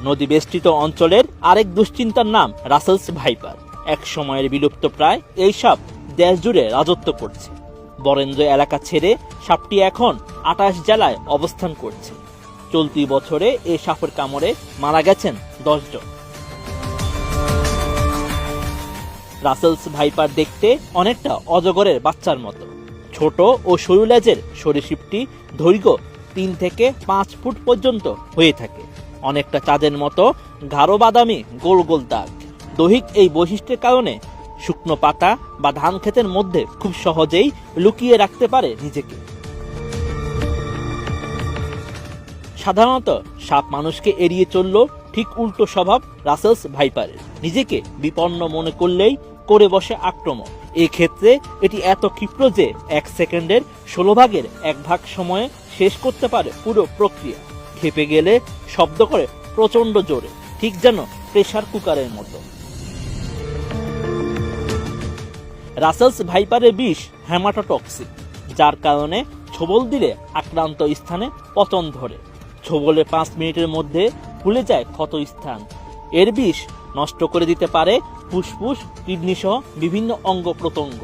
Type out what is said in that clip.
নদী বেষ্টিত অঞ্চলের আরেক দুশ্চিন্তার নাম রাসেলস ভাইপার। এক সময়ের বিলুপ্ত প্রায় এই সাপ দেশ জুড়ে রাজত্ব করছে। বরেন্দ্র এলাকা ছেড়ে সাপটি এখন 28 জেলায় অবস্থান করছে। চলতি বছরে এই সাপের কামড়ে মারা গেছেন 10 জন। রাসেলস ভাইপার দেখতে অনেকটা অজগরের বাচ্চার মতো। ছোট ও সরু লেজের সরীসৃপটি দৈর্ঘ্য 3 থেকে 5 ফুট পর্যন্ত হয়ে থাকে। অনেকটা চাঁদের মতো গাঢ় বাদামি গোল গোল দাগ। দৈহিক এই বৈশিষ্ট্যের কারণে শুকনো পাতা বা ধান ক্ষেতের মধ্যে খুব সহজেই লুকিয়ে রাখতে পারে নিজেকে। সাধারণত সাপ মানুষকে এড়িয়ে চললেও ঠিক উল্টো স্বভাব রাসেলস ভাইপারের। নিজেকে বিপন্ন মনে করলেই করে বসে আক্রমণ। এক্ষেত্রে এটি এত ক্ষিপ্র যে 1 সেকেন্ডের 16 ভাগের 1 ভাগ সময়ে শেষ করতে পারে পুরো প্রক্রিয়া। খেপে গেলে শব্দ করে প্রচন্ড জোরে, ঠিক যেন প্রেসার কুকারের মতো। রাসেলস ভাইপারের বিষ হেমাটোটক্সিক, যার কারণে ছোবল দিলে আক্রান্ত স্থানে পতন ধরে। ছোবলে 5 মিনিটের মধ্যে ফুলে যায় ক্ষত স্থান। এর বিষ নষ্ট করে দিতে পারে ফুসফুস, কিডনি সহ বিভিন্ন অঙ্গ প্রত্যঙ্গ।